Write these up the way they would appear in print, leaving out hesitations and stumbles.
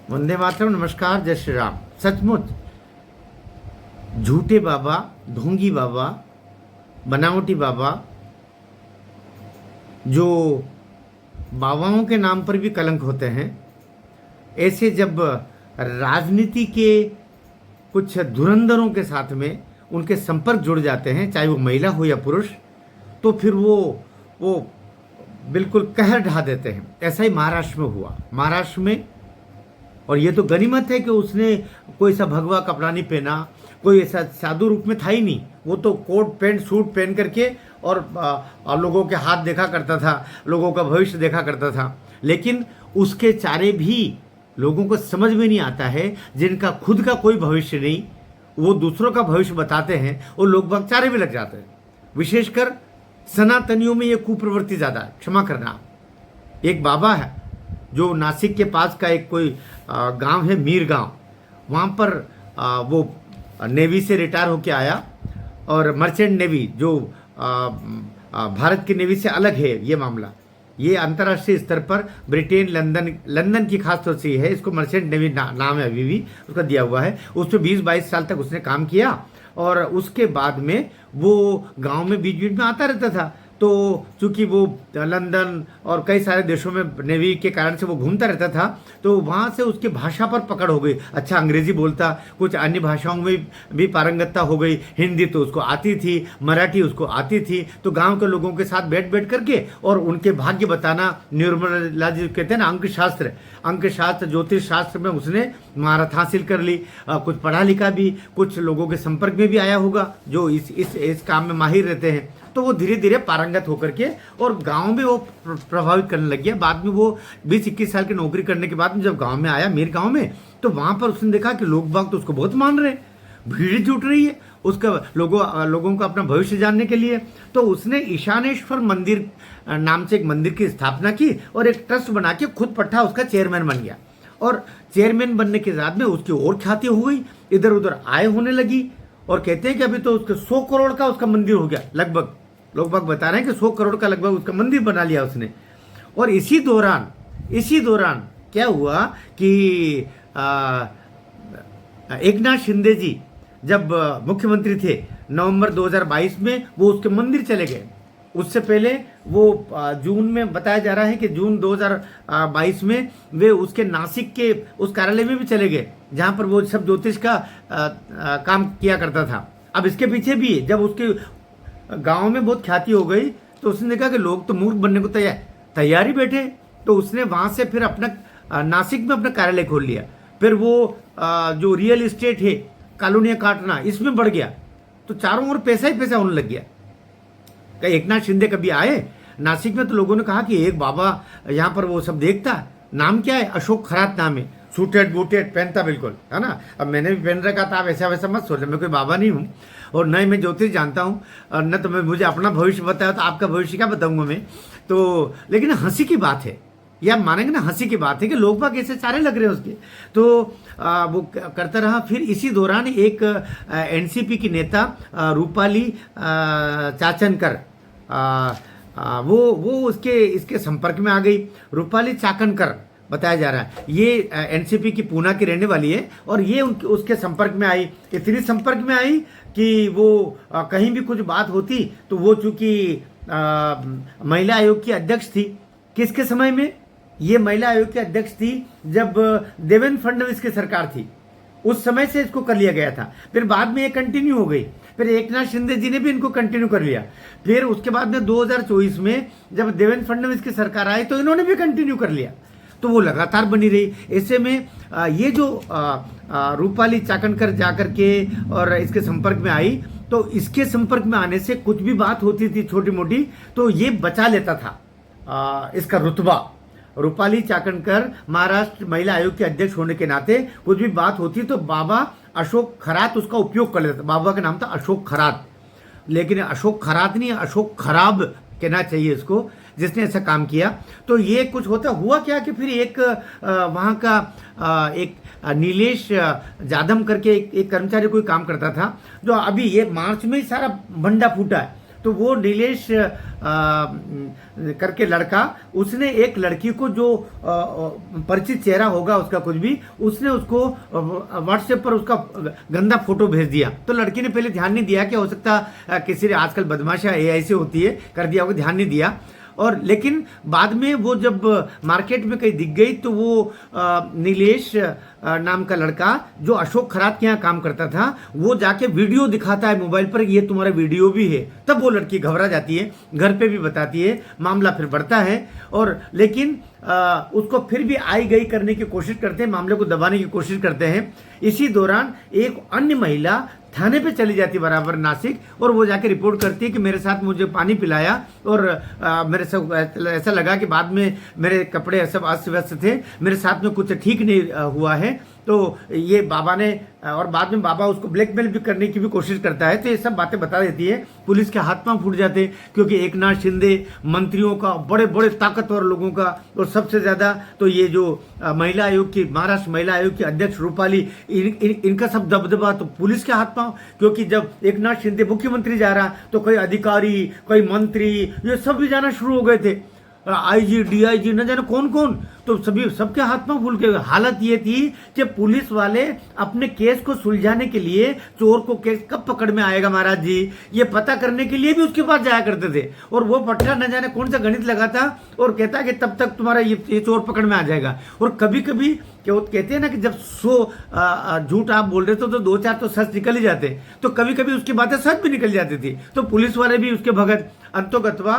वंदे मातरम। नमस्कार, जय श्री राम। सचमुच झूठे बाबा, ढोंगी बाबा, बनावटी बाबा, जो बाबाओं के नाम पर भी कलंक होते हैं, ऐसे जब राजनीति के कुछ धुरंधरों के साथ में उनके संपर्क जुड़ जाते हैं, चाहे वो महिला हो या पुरुष, तो फिर वो बिल्कुल कहर ढा देते हैं। ऐसा ही महाराष्ट्र में हुआ। महाराष्ट्र में, और ये तो गनीमत है कि उसने कोई सा भगवा कपड़ा नहीं पहना, कोई ऐसा साधु रूप में था ही नहीं। वो तो कोट पैंट सूट पहन करके और लोगों के हाथ देखा करता था, लोगों का भविष्य देखा करता था। लेकिन उसके चारे भी लोगों को समझ में नहीं आता है, जिनका खुद का कोई भविष्य नहीं, वो दूसरों का भविष्य बताते हैं और लोग बाग चारे भी लग जाते हैं। विशेषकर सनातनियों में ये कुप्रवृत्ति ज़्यादा है। क्षमा करना। एक बाबा है जो नासिक के पास का एक कोई गांव है, मीर गांव, वहाँ पर वो नेवी से रिटायर होके आया, और मर्चेंट नेवी जो भारत की नेवी से अलग है ये मामला। ये अंतर्राष्ट्रीय स्तर पर ब्रिटेन, लंदन की खास तौर से है, इसको मर्चेंट नेवी नाम है, अभी भी उसका दिया हुआ है। उस पर 20-22 साल तक उसने काम किया, और उसके बाद में वो गांव में बीच बीच में आता रहता था। तो चूंकि वो लंदन और कई सारे देशों में नेवी के कारण से वो घूमता रहता था, तो वहाँ से उसकी भाषा पर पकड़ हो गई। अच्छा अंग्रेजी बोलता, कुछ अन्य भाषाओं में भी पारंगतता हो गई। हिंदी तो उसको आती थी, मराठी उसको आती थी। तो गांव के लोगों के साथ बैठ बैठ करके और उनके भाग्य बताना, न्यूमरोलॉजी कहते हैं ना, अंक शास्त्र, ज्योतिष शास्त्र में उसने महारत हासिल कर ली। कुछ पढ़ा लिखा भी, कुछ लोगों के संपर्क में भी आया होगा जो इस काम में माहिर रहते हैं। तो वो धीरे धीरे पारंगत होकर के और गांव में वो प्रभावित करने लग गया। बाद में वो 20-21 साल की नौकरी करने के बाद में जब गांव में आया, मीर गांव में, तो वहां पर उसने देखा कि लोग बाग तो उसको बहुत मान रहे हैं, भीड़ जुट रही है उसका, लोगों का अपना भविष्य जानने के लिए। तो उसने ईशानेश्वर मंदिर नाम से एक मंदिर की स्थापना की और एक ट्रस्ट बना के खुद पट्टा उसका चेयरमैन बन गया। और चेयरमैन बनने के बाद में उसकी और ख्याति हो गई, इधर उधर आय होने लगी। और कहते हैं कि अभी तो उसके 100 करोड़ का उसका मंदिर हो गया लगभग। लोग बाग बता रहे हैं कि 100 करोड़ का लगभग उसका मंदिर बना लिया उसने। और इसी दौरान क्या हुआ कि एकनाथ शिंदे जी जब मुख्यमंत्री थे, नवंबर 2022 में वो उसके मंदिर चले गए। उससे पहले वो जून में बताया जा रहा है कि जून 2022 में वे उसके नासिक के उस कार्यालय में भी चले गए, जहां पर वो सब ज्योतिष का काम किया करता था। अब इसके पीछे भी जब उसके गांव में बहुत ख्याति हो गई, तो उसने देखा कि लोग तो मूर्ख बनने को तैयार ही बैठे। तो उसने वहां से फिर अपना नासिक में अपना कार्यालय खोल लिया। फिर वो जो रियल एस्टेट है, कॉलोनियां काटना, इसमें बढ़ गया। तो चारों ओर पैसा ही पैसा होने लग गया। एकनाथ शिंदे कभी आए नासिक में, तो लोगों ने कहा कि एक बाबा यहाँ पर वो सब देखता, नाम क्या है, अशोक खरात नाम है, सूटेड बूटेड पहनता बिल्कुल, है ना। अब मैंने भी पहन रखा था। आप ऐसा वैसा मत सोचो, मैं कोई बाबा नहीं हूँ और न ही मैं ज्योतिष जानता हूँ, और न तो मैं मुझे अपना भविष्य बताया, तो आपका भविष्य क्या बताऊंगा मैं तो। लेकिन हंसी की बात है, या मानेंगे ना, हंसी की बात है कि लोग बाग ऐसे सारे लग रहे हैं उसके। तो वो करता रहा। फिर इसी दौरान एक एनसीपी की नेता रूपाली चाकणकर, वो इसके संपर्क में आ गई। रूपाली चाकणकर बताया जा रहा है, ये एनसीपी की पूना की रहने वाली है, और ये उसके संपर्क में आई। इतनी संपर्क में आई कि वो कहीं भी कुछ बात होती तो वो चूंकि महिला आयोग की अध्यक्ष थी। किसके समय में? ये महिला आयोग की अध्यक्ष थी जब देवेंद्र फडणवीस की सरकार थी, उस समय से इसको कर लिया गया था। फिर बाद में ये कंटिन्यू हो गई। फिर एकनाथ शिंदे जी ने भी इनको कंटिन्यू कर लिया। फिर उसके बाद में 2024 में जब देवेंद्र फडणवीस की सरकार आई, तो इन्होंने भी कंटिन्यू कर लिया। तो वो लगातार बनी रही। ऐसे में ये जो रूपाली चाकणकर जाकर के और इसके संपर्क में आई, तो इसके संपर्क में आने से कुछ भी बात होती थी छोटी मोटी, तो ये बचा लेता था इसका रुतबा। रूपाली चाकणकर महाराष्ट्र महिला आयोग के अध्यक्ष होने के नाते कुछ भी बात होती तो बाबा अशोक खरात उसका उपयोग कर लेता। बाबा का नाम था अशोक खरात, लेकिन अशोक खरात नहीं, अशोक खराब कहना चाहिए इसको, जिसने ऐसा काम किया। तो ये कुछ हुआ क्या कि फिर एक वहाँ का एक नीलेश जाधव करके एक कर्मचारी कोई काम करता था, जो अभी ये मार्च में ही सारा भंडा फूटा है। तो वो नीलेश करके लड़का, उसने एक लड़की को जो परिचित चेहरा होगा उसका कुछ भी, उसने उसको व्हाट्सएप पर उसका गंदा फोटो भेज दिया। तो लड़की ने पहले ध्यान नहीं दिया कि हो सकता किसी ने, आजकल बदमाशियां एआई से होती है, कर दिया होगा, ध्यान नहीं दिया। और लेकिन बाद में वो जब मार्केट में कहीं दिख गई तो वो नीलेश नाम का लड़का जो अशोक खरात के यहाँ काम करता था, वो जाके वीडियो दिखाता है मोबाइल पर, ये तुम्हारा वीडियो भी है। तब वो लड़की घबरा जाती है, घर पे भी बताती है, मामला फिर बढ़ता है। और लेकिन उसको फिर भी आई गई करने की कोशिश करते हैं, मामले को दबाने की कोशिश करते हैं। इसी दौरान एक अन्य महिला थाने पे चली जाती बराबर नासिक, और वो जाके रिपोर्ट करती है कि मेरे साथ मुझे पानी पिलाया और मेरे सब ऐसा लगा कि बाद में मेरे कपड़े सब अस्त व्यस्त थे, मेरे साथ में कुछ ठीक नहीं हुआ है। तो ये बाबा ने, और बाद में बाबा उसको ब्लैकमेल भी करने की भी कोशिश करता है। तो ये सब बातें बता देती है। पुलिस के हाथ पांव फूट जाते, क्योंकि एकनाथ शिंदे, मंत्रियों का, बड़े बड़े ताकतवर लोगों का, और सबसे ज्यादा तो ये जो महिला आयोग की, महाराष्ट्र महिला आयोग की अध्यक्ष रूपाली, इनका सब दबदबा तो पुलिस के हाथ पांव। क्योंकि जब एकनाथ शिंदे मुख्यमंत्री जा रहा तो कोई अधिकारी, कोई मंत्री, ये सब भी जाना शुरू हो गए थे, आईजी, डीआईजी, न जाने कौन कौन, तो सभी, सबके हाथ में फूल के। हालत ये थी कि पुलिस वाले अपने केस को सुलझाने के लिए, चोर को केस कब पकड़ में आएगा महाराज जी, ये पता करने के लिए भी उसके पास जाया करते थे। और वो पटरा न जाने कौन सा गणित लगाता और कहता कि तब तक तुम्हारा ये चोर पकड़ में आ जाएगा। और कभी कभी क्या वो कहते हैं ना कि जब 100 झूठ आप बोल रहे थे तो 2-4 तो सच निकल ही जाते, तो कभी कभी उसकी बातें सच भी निकल जाती थी। तो पुलिस वाले भी उसके भगत। अंतोगत्वा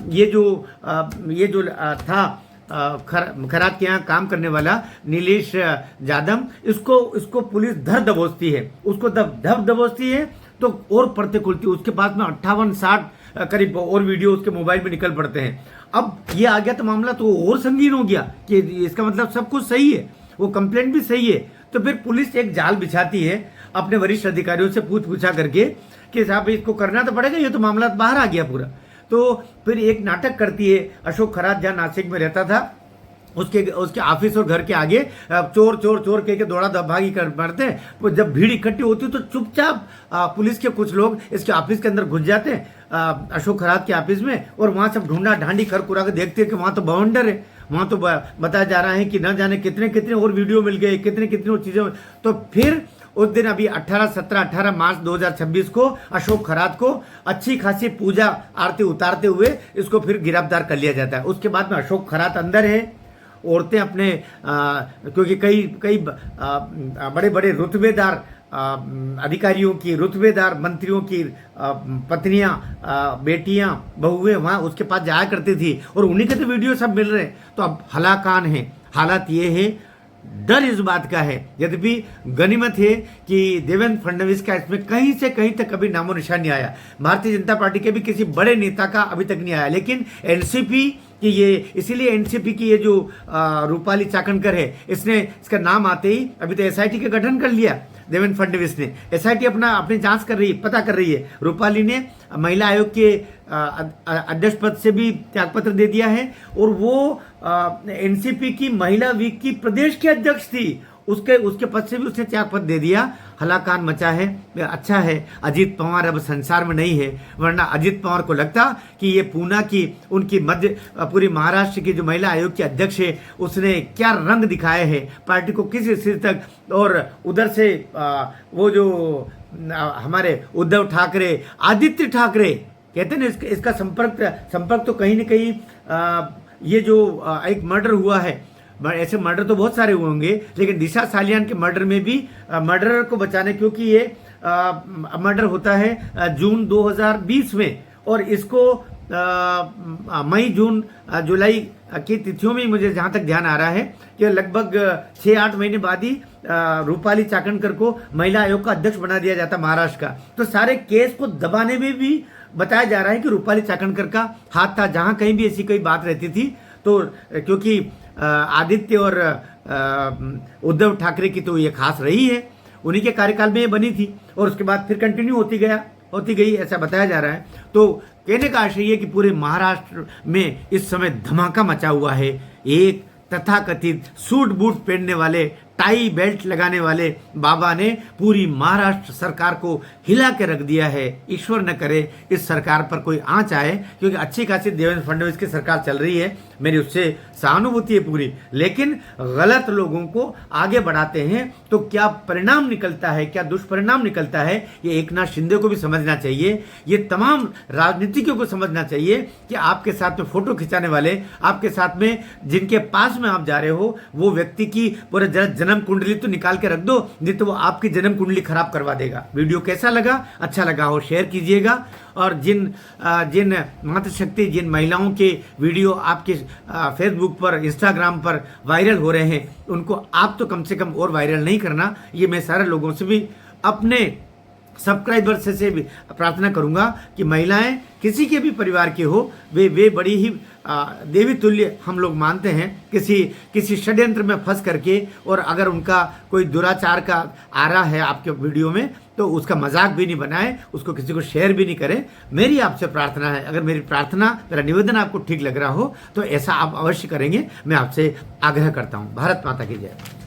ये जो था खरात के यहाँ काम करने वाला नीलेश जादव, इसको पुलिस धर दबोचती है, उसको दबोचती है। तो और पढ़ते खुलती, उसके पास में 58-60 करीब और वीडियो उसके मोबाइल में निकल पड़ते हैं। अब ये आ गया तो मामला तो और संगीन हो गया कि इसका मतलब सब कुछ सही है, वो कंप्लेंट भी सही है। तो फिर पुलिस एक जाल बिछाती है अपने वरिष्ठ अधिकारियों से पूछा करके कि साहब इसको करना तो पड़ेगा, ये तो मामला बाहर आ गया पूरा। तो फिर एक नाटक करती है। अशोक खरात जहाँ नासिक में रहता था, उसके ऑफिस और घर के आगे चोर चोर चोर कह के दौड़ा भागी कर मारते हैं। तो जब भीड़ इकट्ठी होती तो चुपचाप पुलिस के कुछ लोग इसके ऑफिस के अंदर घुस जाते हैं, अशोक खरात के ऑफिस में, और वहां सब ढूंढा ढांडी कर कुरा के देखते हैं कि वहां तो बवंडर है, वहां तो बताया जा रहा है कि न जाने कितने कितने और वीडियो मिल गए, कितने कितने और चीजें। तो फिर उस दिन अभी 18 मार्च 2026 को अशोक खरात को अच्छी खासी पूजा आरती उतारते हुए इसको फिर गिरफ्तार कर लिया जाता है। उसके बाद में अशोक खरात अंदर है, औरतें अपने क्योंकि कई बड़े बड़े रुतबेदार अधिकारियों की, रुतबेदार मंत्रियों की पत्नियां, बेटियां, बहुएं वहां उसके पास जाया करती थी, और उन्हीं के तो वीडियो सब मिल रहे हैं। तो अब हलाकान है, हालात ये है, डर इस बात का है। यद्यपि गनीमत है कि देवेंद्र फडणवीस का इसमें कहीं से कहीं तक कभी नामो निशान नहीं आया, भारतीय जनता पार्टी के भी किसी बड़े नेता का अभी तक नहीं आया। लेकिन एनसीपी कि ये, इसीलिए एनसीपी की ये जो रूपाली चाकणकर है, इसका नाम आते ही अभी तो एसआईटी का गठन कर लिया देवेंद्र फडणवीस ने। एसआईटी अपनी जांच कर रही है, पता कर रही है। रूपाली ने महिला आयोग के अध्यक्ष पद से भी त्यागपत्र दे दिया है, और वो एनसीपी की महिला वीक की प्रदेश की अध्यक्ष थी, उसके पद से भी उसने त्यागपत्र दे दिया। हलाकान मचा है। अच्छा है अजीत पवार अब संसार में नहीं है, वरना अजीत पवार को लगता कि ये पूना की, उनकी पूरी महाराष्ट्र की जो महिला आयोग की अध्यक्ष है, उसने क्या रंग दिखाए है पार्टी को किस स्थिति तक। और उधर से वो जो हमारे उद्धव ठाकरे, आदित्य ठाकरे कहते हैं ना, इसका संपर्क तो कहीं न कहीं ये जो एक मर्डर हुआ है, ऐसे मर्डर तो बहुत सारे हुए होंगे, लेकिन दिशा सालियान के मर्डर में भी मर्डरर को बचाने, क्योंकि ये मर्डर होता है जून 2020 में, और इसको मई जून जुलाई की तिथियों में मुझे जहां तक ध्यान आ रहा है कि लगभग 6-8 महीने बाद ही रूपाली चाकणकर को महिला आयोग का अध्यक्ष बना दिया जाता महाराष्ट्र का। तो सारे केस को दबाने में भी बताया जा रहा है कि रूपाली चाकणकर का हाथ था, जहां कहीं भी ऐसी कोई बात रहती थी। तो क्योंकि आदित्य और उद्धव ठाकरे की तो ये खास रही है, उन्हीं के कार्यकाल में ये बनी थी, और उसके बाद फिर कंटिन्यू होती गई ऐसा बताया जा रहा है। तो कहने का आशय ये कि पूरे महाराष्ट्र में इस समय धमाका मचा हुआ है। एक तथाकथित सूट बूट पहनने वाले टाई बेल्ट लगाने वाले बाबा ने पूरी महाराष्ट्र सरकार को हिला के रख दिया है। ईश्वर न करे इस सरकार पर कोई आंच आए, क्योंकि अच्छी खासी देवेंद्र फडणवीस की सरकार चल रही है, मेरी उससे सहानुभूति है पूरी, लेकिन गलत लोगों को आगे बढ़ाते हैं तो क्या परिणाम निकलता है, क्या दुष्परिणाम निकलता है, ये एकनाथ शिंदे को भी समझना चाहिए, ये तमाम राजनीतिज्ञों को समझना चाहिए कि आपके साथ में फोटो खिंचाने वाले, आपके साथ में जिनके पास में आप जा रहे हो, वो व्यक्ति की पूरे जन्म कुंडली तो निकाल के रख दो, नहीं तो वो आपकी जन्म कुंडली खराब करवा देगा। वीडियो कैसा लगा? अच्छा लगा हो शेयर कीजिएगा, और जिन मातृशक्ति, जिन महिलाओं के वीडियो आपके फेसबुक पर, इंस्टाग्राम पर वायरल हो रहे हैं, उनको आप तो कम से कम और वायरल नहीं करना। ये मैं सारे लोगों से भी, अपने सब्सक्राइबर से भी प्रार्थना करूंगा कि महिलाएं किसी के भी परिवार की हो, वे बड़ी ही देवी तुल्य हम लोग मानते हैं। किसी षड्यंत्र में फंस करके, और अगर उनका कोई दुराचार का आ रहा है आपके वीडियो में, तो उसका मजाक भी नहीं बनाए, उसको किसी को शेयर भी नहीं करें। मेरी आपसे प्रार्थना है, अगर मेरी प्रार्थना, मेरा निवेदन आपको ठीक लग रहा हो तो ऐसा आप अवश्य करेंगे, मैं आपसे आग्रह करता हूँ। भारत माता की जय।